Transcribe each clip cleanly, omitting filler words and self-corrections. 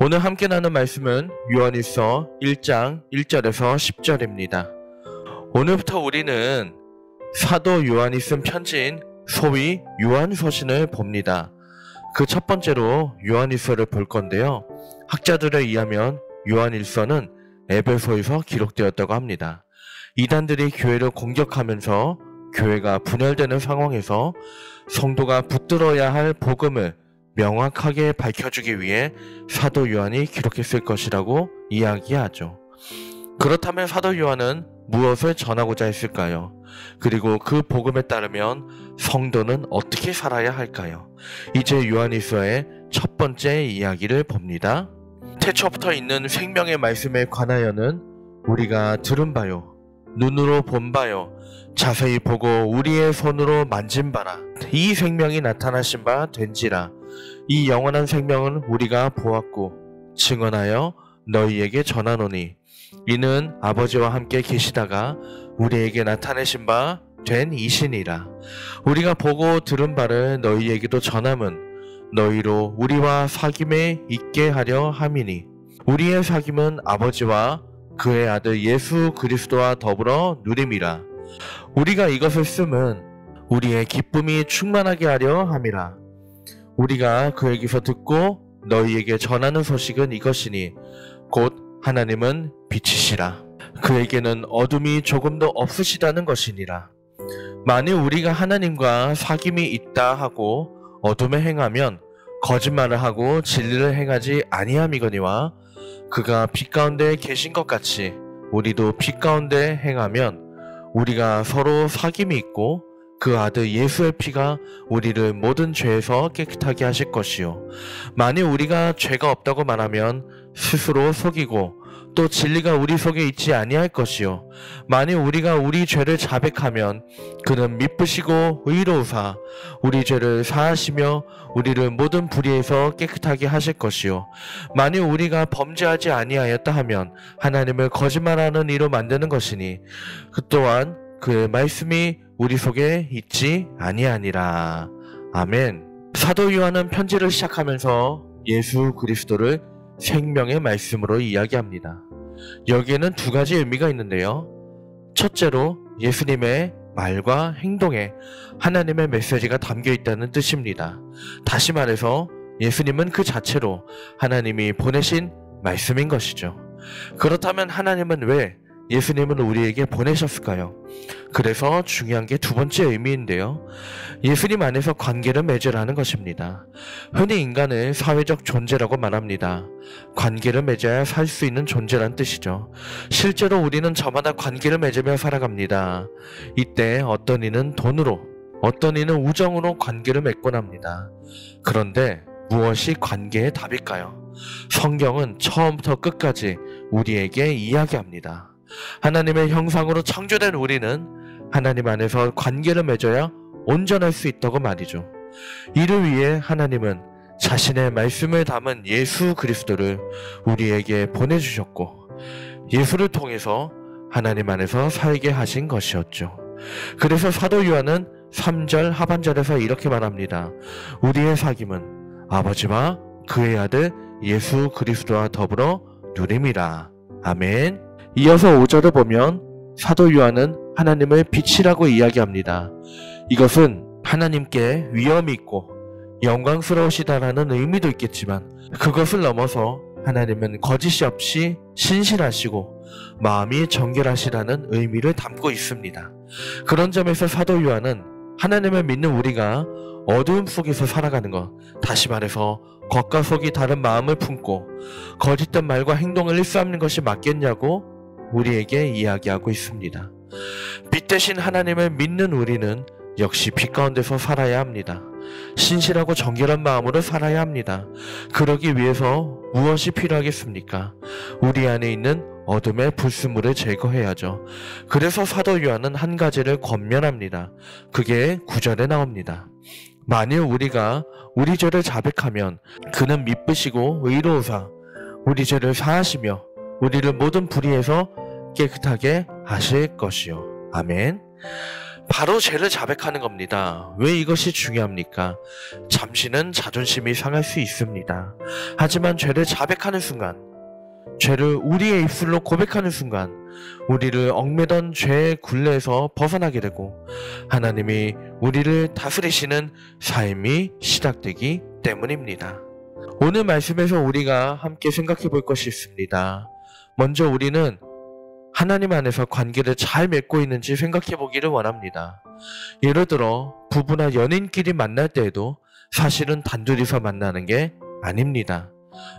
오늘 함께 나눈 말씀은 요한일서 1장 1절에서 10절입니다. 오늘부터 우리는 사도 요한이 쓴 편지인 소위 요한서신을 봅니다. 그 첫 번째로 요한일서를 볼 건데요. 학자들에 의하면 요한일서는 에베소에서 기록되었다고 합니다. 이단들이 교회를 공격하면서 교회가 분열되는 상황에서 성도가 붙들어야 할 복음을 명확하게 밝혀주기 위해 사도 요한이 기록했을 것이라고 이야기하죠. 그렇다면 사도 요한은 무엇을 전하고자 했을까요? 그리고 그 복음에 따르면 성도는 어떻게 살아야 할까요? 이제 요한일서의 첫 번째 이야기를 봅니다. 태초부터 있는 생명의 말씀에 관하여는 우리가 들은 바요, 눈으로 본 바요, 자세히 보고 우리의 손으로 만진 바라. 이 생명이 나타나신 바 된지라. 이 영원한 생명은 우리가 보았고 증언하여 너희에게 전하노니 이는 아버지와 함께 계시다가 우리에게 나타내신 바 된 이시니라. 우리가 보고 들은 바를 너희에게도 전함은 너희로 우리와 사귐에 있게 하려 함이니 우리의 사귐은 아버지와 그의 아들 예수 그리스도와 더불어 누림이라. 우리가 이것을 쓰면 우리의 기쁨이 충만하게 하려 함이라. 우리가 그에게서 듣고 너희에게 전하는 소식은 이것이니 곧 하나님은 빛이시라. 그에게는 어둠이 조금도 없으시다는 것이니라. 만일 우리가 하나님과 사귐이 있다 하고 어둠에 행하면 거짓말을 하고 진리를 행하지 아니함이거니와 그가 빛 가운데 계신 것 같이 우리도 빛 가운데 행하면 우리가 서로 사귐이 있고 그 아들 예수의 피가 우리를 모든 죄에서 깨끗하게 하실 것이요. 만일 우리가 죄가 없다고 말하면 스스로 속이고 또 진리가 우리 속에 있지 아니할 것이요. 만일 우리가 우리 죄를 자백하면 그는 미쁘시고 의로우사 우리 죄를 사하시며 우리를 모든 불의에서 깨끗하게 하실 것이요. 만일 우리가 범죄하지 아니하였다 하면 하나님을 거짓말하는 이로 만드는 것이니 그 또한 그의 말씀이 우리 속에 있지 아니하니라. 아멘. 사도 요한은 편지를 시작하면서 예수 그리스도를 생명의 말씀으로 이야기합니다. 여기에는 두 가지 의미가 있는데요. 첫째로 예수님의 말과 행동에 하나님의 메시지가 담겨 있다는 뜻입니다. 다시 말해서 예수님은 그 자체로 하나님이 보내신 말씀인 것이죠. 그렇다면 하나님은 왜 예수님은 우리에게 보내셨을까요? 그래서 중요한 게 두 번째 의미인데요. 예수님 안에서 관계를 맺으라는 것입니다. 흔히 인간은 사회적 존재라고 말합니다. 관계를 맺어야 살 수 있는 존재란 뜻이죠. 실제로 우리는 저마다 관계를 맺으며 살아갑니다. 이때 어떤 이는 돈으로, 어떤 이는 우정으로 관계를 맺곤 합니다. 그런데 무엇이 관계의 답일까요? 성경은 처음부터 끝까지 우리에게 이야기합니다. 하나님의 형상으로 창조된 우리는 하나님 안에서 관계를 맺어야 온전할 수 있다고 말이죠. 이를 위해 하나님은 자신의 말씀을 담은 예수 그리스도를 우리에게 보내주셨고 예수를 통해서 하나님 안에서 살게 하신 것이었죠. 그래서 사도 요한은 3절 하반절에서 이렇게 말합니다. 우리의 사귐은 아버지와 그의 아들 예수 그리스도와 더불어 누림이라. 아멘. 이어서 5절을 보면 사도 요한은 하나님을 빛이라고 이야기합니다. 이것은 하나님께 위엄이 있고 영광스러우시다라는 의미도 있겠지만 그것을 넘어서 하나님은 거짓이 없이 신실하시고 마음이 정결하시다는 의미를 담고 있습니다. 그런 점에서 사도 요한은 하나님을 믿는 우리가 어두움 속에서 살아가는 것, 다시 말해서 겉과 속이 다른 마음을 품고 거짓된 말과 행동을 일삼는 것이 맞겠냐고 우리에게 이야기하고 있습니다. 빛 대신 하나님을 믿는 우리는 역시 빛 가운데서 살아야 합니다. 신실하고 정결한 마음으로 살아야 합니다. 그러기 위해서 무엇이 필요하겠습니까? 우리 안에 있는 어둠의 불순물을 제거해야죠. 그래서 사도 요한은 한 가지를 권면합니다. 그게 9절에 나옵니다. 만일 우리가 우리 죄를 자백하면 그는 미쁘시고 의로우사 우리 죄를 사하시며 우리를 모든 불의에서 깨끗하게 하실 것이요. 아멘. 바로 죄를 자백하는 겁니다. 왜 이것이 중요합니까? 잠시는 자존심이 상할 수 있습니다. 하지만 죄를 자백하는 순간, 죄를 우리의 입술로 고백하는 순간 우리를 얽매던 죄의 굴레에서 벗어나게 되고 하나님이 우리를 다스리시는 삶이 시작되기 때문입니다. 오늘 말씀에서 우리가 함께 생각해 볼 것이 있습니다. 먼저 우리는 하나님 안에서 관계를 잘 맺고 있는지 생각해 보기를 원합니다. 예를 들어 부부나 연인끼리 만날 때에도 사실은 단둘이서 만나는 게 아닙니다.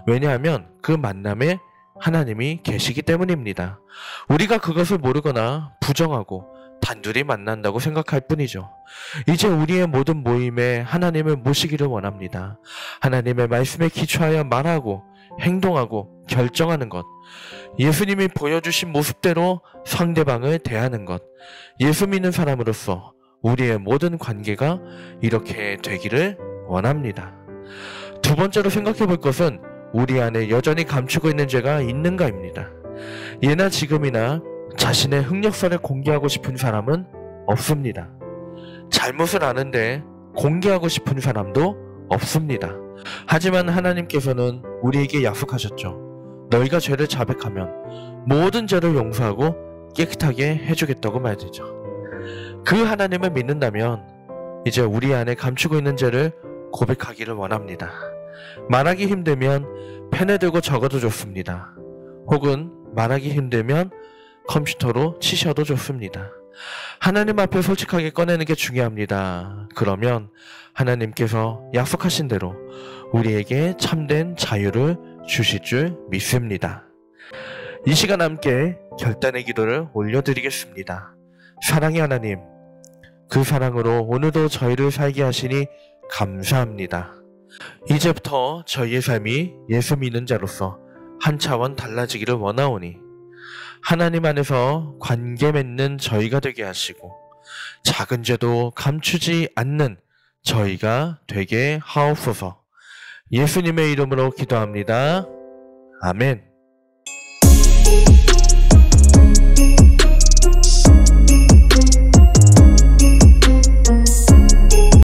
왜냐하면 그 만남에 하나님이 계시기 때문입니다. 우리가 그것을 모르거나 부정하고 단둘이 만난다고 생각할 뿐이죠. 이제 우리의 모든 모임에 하나님을 모시기를 원합니다. 하나님의 말씀에 기초하여 말하고 행동하고 결정하는 것, 예수님이 보여주신 모습대로 상대방을 대하는 것, 예수 믿는 사람으로서 우리의 모든 관계가 이렇게 되기를 원합니다. 두 번째로 생각해 볼 것은 우리 안에 여전히 감추고 있는 죄가 있는가입니다. 예나 지금이나 자신의 흑역사를 공개하고 싶은 사람은 없습니다. 잘못을 아는데 공개하고 싶은 사람도 없습니다. 하지만 하나님께서는 우리에게 약속하셨죠. 너희가 죄를 자백하면 모든 죄를 용서하고 깨끗하게 해주겠다고 말이죠. 그 하나님을 믿는다면 이제 우리 안에 감추고 있는 죄를 고백하기를 원합니다. 말하기 힘들면 펜을 들고 적어도 좋습니다. 혹은 말하기 힘들면 컴퓨터로 치셔도 좋습니다. 하나님 앞에 솔직하게 꺼내는 게 중요합니다. 그러면 하나님께서 약속하신 대로 우리에게 참된 자유를 주실 줄 믿습니다. 이 시간 함께 결단의 기도를 올려드리겠습니다. 사랑의 하나님, 그 사랑으로 오늘도 저희를 살게 하시니 감사합니다. 이제부터 저희의 삶이 예수 믿는 자로서 한 차원 달라지기를 원하오니 하나님 안에서 관계 맺는 저희가 되게 하시고 작은 죄도 감추지 않는 저희가 되게 하옵소서. 예수님의 이름으로 기도합니다. 아멘.